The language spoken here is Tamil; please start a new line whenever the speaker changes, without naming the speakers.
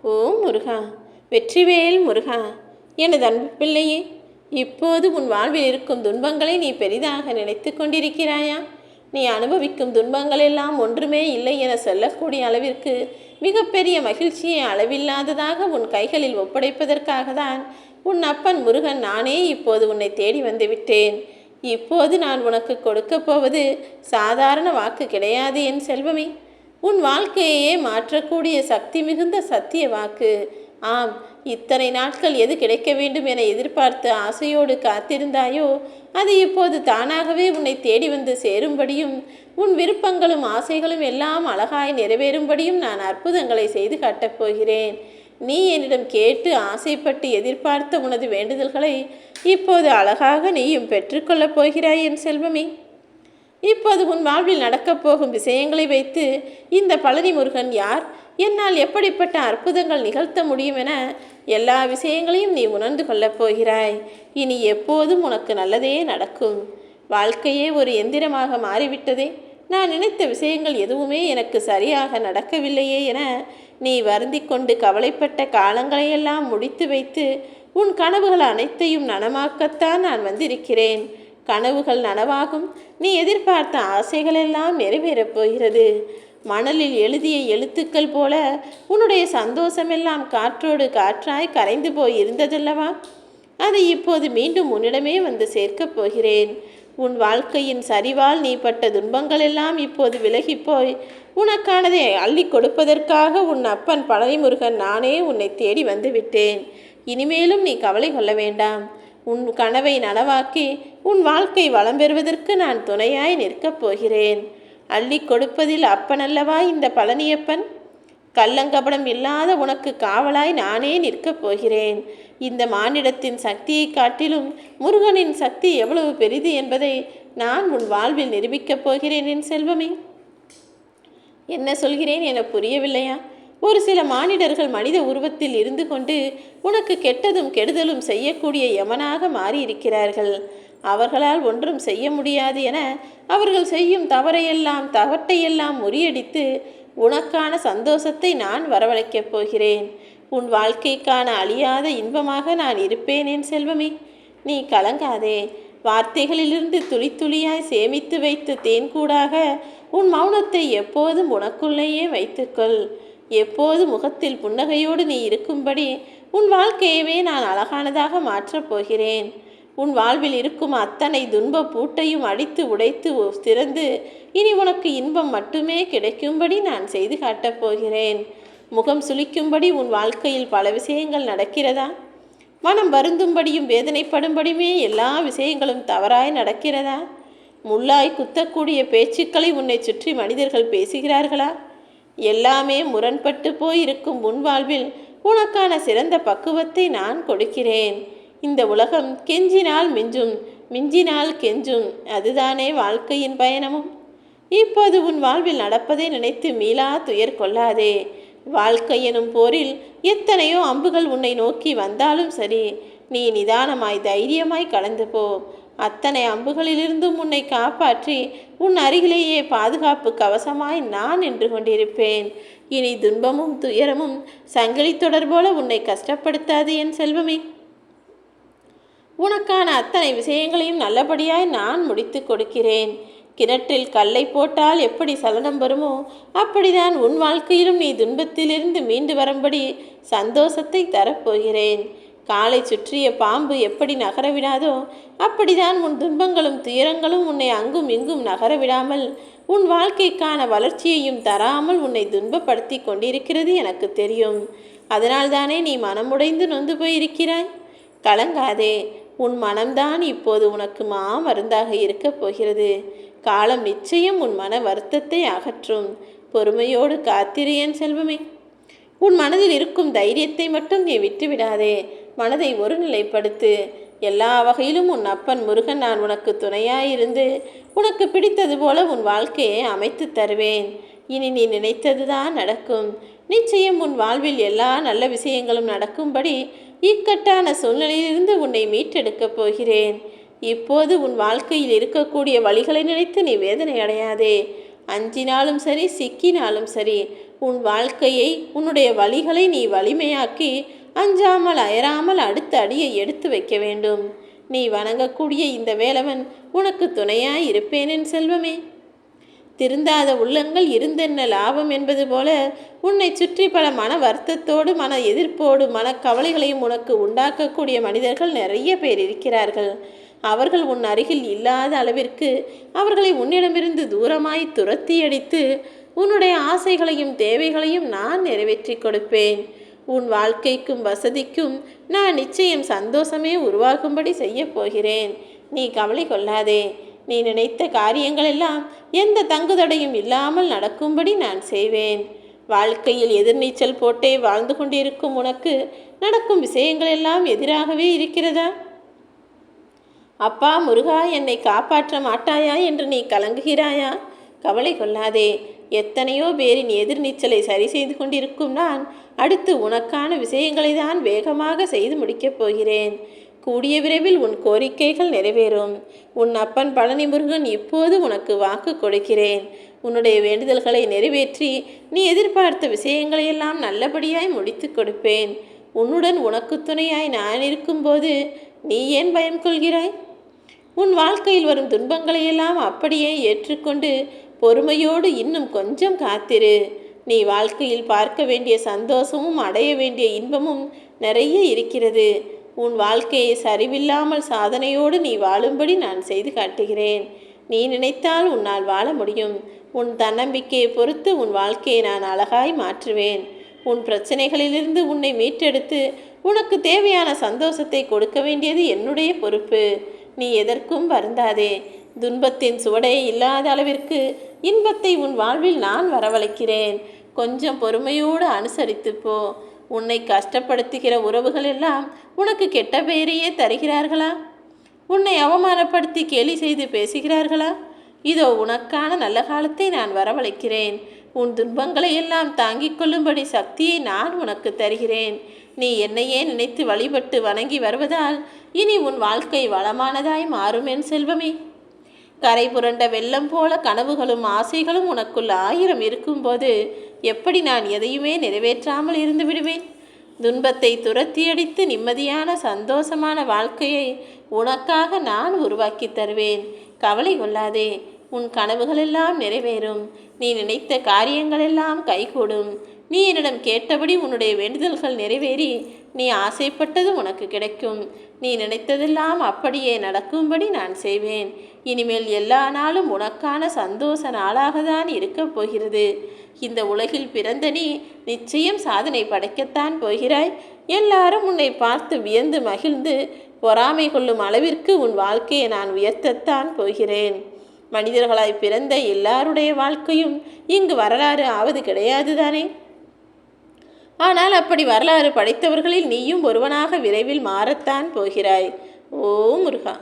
ஓம் முருகா, வெற்றிவேல் முருகா. எனது அன்பு பிள்ளையே, இப்போது உன் வாழ்வில் இருக்கும் துன்பங்களை நீ பெரிதாக நினைத்து கொண்டிருக்கிறாயா? நீ அனுபவிக்கும் துன்பங்கள் எல்லாம் ஒன்றுமே இல்லை என சொல்லக்கூடிய அளவிற்கு மிகப்பெரிய மகிழ்ச்சியை அளவில்லாததாக உன் கைகளில் ஒப்படைப்பதற்காக தான் உன் அப்பன் முருகன் நானே இப்போது உன்னை தேடி வந்து விட்டேன். இப்போது நான் உனக்கு கொடுக்கப் போவது சாதாரண வாக்கு கிடையாது என் செல்வமே. உன் வாழ்க்கையே மாற்றக்கூடிய சக்தி மிகுந்த சத்திய வாக்கு. ஆம், இத்தனை நாட்கள் எது கிடைக்க வேண்டும் என எதிர்பார்த்து ஆசையோடு காத்திருந்தாயோ அது இப்போது தானாகவே உன்னை தேடி வந்து சேரும்படியும் உன் விருப்பங்களும் ஆசைகளும் எல்லாம் அழகாய் நிறைவேறும்படியும் நான் அற்புதங்களை செய்து காட்டப் போகிறேன். நீ என்னிடம் கேட்டு ஆசைப்பட்டு எதிர்பார்த்த உனது வேண்டுதல்களை இப்போது அழகாக நீயும் பெற்றுக்கொள்ளப் போகிறாய் என் செல்வமே. இப்போது உன் வாழ்வில் நடக்கப் போகும் விஷயங்களை வைத்து இந்த பழனி முருகன் யார், என்னால் எப்படிப்பட்ட அற்புதங்கள் நிகழ்த்த முடியும் என எல்லா விஷயங்களையும் நீ உணர்ந்து கொள்ளப் போகிறாய். இனி எப்போதும் உனக்கு நல்லதே நடக்கும். வாழ்க்கையே ஒரு எந்திரமாக மாறிவிட்டதே, நான் நினைத்த விஷயங்கள் எதுவுமே எனக்கு சரியாக நடக்கவில்லையே என நீ வருந்தி கொண்டு கவலைப்பட்ட காலங்களையெல்லாம் முடித்து வைத்து உன் கனவுகள் அனைத்தையும் நனமாக்கத்தான் நான் வந்திருக்கிறேன். கனவுகள் நனவாகும். நீ எதிர்பார்த்த ஆசைகளெல்லாம் நிறைவேறப் போகிறது. மணலில் எழுதிய எழுத்துக்கள் போல உன்னுடைய சந்தோஷமெல்லாம் காற்றோடு காற்றாய் கரைந்து போய் இருந்ததல்லவா, அதை இப்போது மீண்டும் உன்னிடமே வந்து சேர்க்கப் போகிறேன். உன் வாழ்க்கையின் சரிவால் நீ பட்ட துன்பங்கள் எல்லாம் இப்போது விலகிப்போய் உனக்கானதை அள்ளி கொடுப்பதற்காக உன் அப்பன் பழனிமுருகன் நானே உன்னை தேடி வந்து விட்டேன். இனிமேலும் நீ கவலை கொள்ள வேண்டாம். உன் கனவை நனவாக்கி உன் வாழ்க்கை வளம் பெறுவதற்கு நான் துணையாய் நிற்கப் போகிறேன். அள்ளி கொடுப்பதில் அப்பனல்லவா இந்த பழனியப்பன். கள்ளங்கபடம் இல்லாத உனக்கு காவலாய் நானே நிற்கப் போகிறேன். இந்த மானிடத்தின் சக்தியை காட்டிலும் முருகனின் சக்தி எவ்வளவு பெரிது என்பதை நான் உன் வாழ்வில் நிரூபிக்கப் போகிறேன் என் செல்வமே. என்ன சொல்கிறேன் என புரியவில்லையா? ஒரு சில மானிடர்கள் மனித உருவத்தில் இருந்து கொண்டு உனக்கு கெட்டதும் கெடுதலும் செய்யக்கூடிய யமனாக மாறியிருக்கிறார்கள். அவர்களால் ஒன்றும் செய்ய முடியாது என அவர்கள் செய்யும் தவற்றையெல்லாம் முறியடித்து உனக்கான சந்தோஷத்தை நான் வரவழைக்கப் போகிறேன். உன் வாழ்க்கைக்கான அழியாத இன்பமாக நான் இருப்பேன் என் செல்வமே. நீ கலங்காதே. வார்த்தைகளிலிருந்து துளி துளியாய் சேமித்து வைத்த தேன்கூடாக உன் மௌனத்தை எப்போதும் உனக்குள்ளேயே வைத்துக்கொள். எப்போது முகத்தில் புன்னகையோடு நீ இருக்கும்படி உன் வாழ்க்கையவே நான் அழகானதாக மாற்றப் போகிறேன். உன் வாழ்வில் இருக்கும் அத்தனை துன்ப பூட்டையும் அடித்து உடைத்து திறந்து இனி உனக்கு இன்பம் மட்டுமே கிடைக்கும்படி நான் செய்து காட்டப் போகிறேன். முகம் சுளிக்கும்படி உன் வாழ்க்கையில் பல விஷயங்கள் நடக்கிறதா? மனம் வருந்தும்படியும் வேதனைப்படும்படியுமே எல்லா விஷயங்களும் தவறாய் நடக்கிறதா? முள்ளாய் குத்தக்கூடிய பேச்சுக்களை உன்னை சுற்றி மனிதர்கள் பேசுகிறார்களா? எல்லாமே முரண்பட்டு போயிருக்கும் உன் வாழ்வில் உனக்கான சிறந்த பக்குவத்தை நான் கொடுக்கிறேன். இந்த உலகம் கெஞ்சினால் மிஞ்சும், மிஞ்சினால் கெஞ்சும், அதுதானே வாழ்க்கையின் பயணமும். இப்போது உன் வாழ்வில் நடப்பதை நினைத்து மீளா துயர் கொள்ளாதே. வாழ்க்கை எனும் போரில் எத்தனையோ அம்புகள் உன்னை நோக்கி வந்தாலும் சரி, நீ நிதானமாய் தைரியமாய் கடந்து போ. அத்தனை அம்புகளிலிருந்தும் உன்னை காப்பாற்றி உன் அருகிலேயே பாதுகாப்பு கவசமாய் நான் நின்று கொண்டிருப்பேன். இனி துன்பமும் துயரமும் சங்கிலி தொடர்போல உன்னை கஷ்டப்படுத்தாது என் செல்வமே. உனக்கான அத்தனை விஷயங்களையும் நல்லபடியாய் நான் முடித்து கொடுக்கிறேன். கிணற்றில் கல்லை போட்டால் எப்படி சலனம் வருமோ அப்படிதான் உன் வாழ்க்கையிலும் நீ துன்பத்திலிருந்து மீண்டு வரும்படி சந்தோஷத்தை தரப்போகிறேன். காலை சுற்றிய பாம்பு எப்படி நகரவிடாதோ அப்படிதான் உன் துன்பங்களும் துயரங்களும் உன்னை அங்கும் இங்கும் நகரவிடாமல் உன் வாழ்க்கைக்கான வளர்ச்சியையும் தராமல் உன்னை துன்பப்படுத்தி கொண்டிருக்கிறது எனக்கு தெரியும். அதனால்தானே நீ மனமுடைந்து நொந்து போயிருக்கிறாய். கலங்காதே. உன் மனம்தான் இப்போது உனக்கு மருந்தாக இருக்கப் போகிறது. காலம் நிச்சயம் உன் மன வருத்தத்தை அகற்றும். பொறுமையோடு காத்திரு என் செல்வமே. உன் மனதில் இருக்கும் தைரியத்தை மட்டும் நீ விட்டுவிடாதே. மனதை ஒருநிலைப்படுத்து. எல்லா வகையிலும் உன் அப்பன் முருகன் நான் உனக்கு துணையாயிருந்து உனக்கு பிடித்தது போல உன் வாழ்க்கையை அமைத்து தருவேன். இனி நீ நினைத்ததுதான் நடக்கும். நிச்சயம் உன் வாழ்வில் எல்லா நல்ல விஷயங்களும் நடக்கும்படி இக்கட்டான சூழ்நிலையிலிருந்து உன்னை மீட்டெடுக்கப் போகிறேன். இப்போது உன் வாழ்க்கையில் இருக்கக்கூடிய வழிகளை நினைத்து நீ வேதனை அடையாதே. அஞ்சினாலும் சரி, சிக்கினாலும் சரி, உன் வாழ்க்கையை, உன்னுடைய வழிகளை நீ வலிமையாக்கி அஞ்சாமல் அயராமல் அடுத்த அடியை எடுத்து வைக்க வேண்டும். நீ வணங்கக்கூடிய இந்த வேலவன் உனக்கு துணையாய் இருப்பேன் என் செல்வமே. திருந்தாத உள்ளங்கள் இருந்தென்ன லாபம் என்பது போல உன்னை சுற்றி பல மன வருத்தத்தோடு, மன எதிர்ப்போடு, மனக்கவலைகளையும் உனக்கு உண்டாக்கக்கூடிய மனிதர்கள் நிறைய பேர் இருக்கிறார்கள். அவர்கள் உன் அருகில் இல்லாத அளவிற்கு அவர்களை உன்னிடமிருந்து தூரமாய் துரத்தி அடித்து உன்னுடைய ஆசைகளையும் தேவைகளையும் நான் நிறைவேற்றி கொடுப்பேன். உன் வாழ்க்கைக்கும் வசதிக்கும் நான் நிச்சயம் சந்தோஷமே உருவாகும்படி செய்ய போகிறேன். நீ கவலை கொள்ளாதே. நீ நினைத்த காரியங்கள் எல்லாம் எந்த தங்குதடையும் இல்லாமல் நடக்கும்படி நான் செய்வேன். வாழ்க்கையில் எதிர்நீச்சல் போட்டே வாழ்ந்து கொண்டிருக்கும் உனக்கு நடக்கும் விஷயங்கள் எல்லாம் எதிராகவே இருக்கிறதா? அப்பா முருகா, என்னை காப்பாற்ற மாட்டாயா என்று நீ கலங்குகிறாயா? கவலை கொள்ளாதே. எத்தனையோ பேரின் எதிர்நீச்சலை சரி செய்து கொண்டிருக்கும் நான் அடுத்து உனக்கான விஷயங்களை தான் வேகமாக செய்து முடிக்கப் போகிறேன். கூடிய விரைவில் உன் கோரிக்கைகள் நிறைவேறும். உன் அப்பன் பழனி முருகன் இப்போது உனக்கு வாக்கு கொடுக்கிறேன். உன்னுடைய வேண்டுதல்களை நிறைவேற்றி நீ எதிர்பார்த்த விஷயங்களையெல்லாம் நல்லபடியாய் முடித்து கொடுப்பேன். உன்னுடன் உனக்கு துணையாய் நான் இருக்கும்போது நீ ஏன் பயம் கொள்கிறாய்? உன் வாழ்க்கையில் வரும் துன்பங்களையெல்லாம் அப்படியே ஏற்றுக்கொண்டு பொறுமையோடு இன்னும் கொஞ்சம் காத்திரு. நீ வாழ்க்கையில் பார்க்க வேண்டிய சந்தோஷமும் அடைய வேண்டிய இன்பமும் நிறைய இருக்கிறது. உன் வாழ்க்கையை சரிவில்லாமல் சாதனையோடு நீ வாழும்படி நான் செய்து காட்டுகிறேன். நீ நினைத்தால் உன்னால் வாழ முடியும். உன் தன்னம்பிக்கையை பொறுத்து உன் வாழ்க்கையை நான் அழகாய் மாற்றுவேன். உன் பிரச்சனைகளிலிருந்து உன்னை மீட்டெடுத்து உனக்கு தேவையான சந்தோஷத்தை கொடுக்க வேண்டியது என்னுடைய பொறுப்பு. நீ எதற்கும் வருந்தாதே. துன்பத்தின் சுவடே இல்லாத அளவிற்கு இன்பத்தை உன் வாழ்வில் நான் வரவழைக்கிறேன். கொஞ்சம் பொறுமையோடு அனுசரித்து போ. உன்னை கஷ்டப்படுத்துகிற உறவுகள் எல்லாம் உனக்கு கெட்ட பெயரையே தருகிறார்களா? உன்னை அவமானப்படுத்தி கேலி செய்து பேசுகிறார்களா? இதோ உனக்கான நல்ல காலத்தை நான் வரவழைக்கிறேன். உன் துன்பங்களை எல்லாம் தாங்கிக் கொள்ளும்படி சக்தியை நான் உனக்கு தருகிறேன். நீ என்னையே நினைத்து வழிபட்டு வணங்கி வருவதால் இனி உன் வாழ்க்கை வளமானதாய் மாறும் என் செல்வமே. கரை புரண்ட வெள்ளம் போல கனவுகளும் ஆசைகளும் உனக்குள் 1000 இருக்கும்போது எப்படி நான் எதையுமே நிறைவேற்றாமல் இருந்து விடுவேன்? துன்பத்தை துரத்தி அடித்து நிம்மதியான சந்தோஷமான வாழ்க்கையை உனக்காக நான் உருவாக்கி தருவேன். கவலை கொள்ளாதே. உன் கனவுகளெல்லாம் நிறைவேறும். நீ நினைத்த காரியங்களெல்லாம் கைகூடும். நீ என்னிடம் கேட்டபடி உன்னுடைய வேண்டுதல்கள் நிறைவேறி நீ ஆசைப்பட்டது உனக்கு கிடைக்கும். நீ நினைத்ததெல்லாம் அப்படியே நடக்கும்படி நான் செய்வேன். இனிமேல் எல்லா நாளும் உனக்கான சந்தோஷ நாளாகத்தான் இருக்கப் போகிறது. இந்த உலகில் பிறந்த நீ நிச்சயம் சாதனை படைக்கத்தான் போகிறாய். எல்லாரும் உன்னை பார்த்து வியந்து மகிழ்ந்து பொறாமை கொள்ளும் அளவிற்கு உன் வாழ்க்கையை நான் உயர்த்தத்தான் போகிறேன். மனிதர்களாய் பிறந்த எல்லாருடைய வாழ்க்கையும் இங்கு வரலாறு ஆவது கிடையாது தானே? ஆனால் அப்படி வரலாறு படைத்தவர்களில் நீயும் ஒருவனாக விரைவில் மாறத்தான் போகிறாய். ஓ முருகா!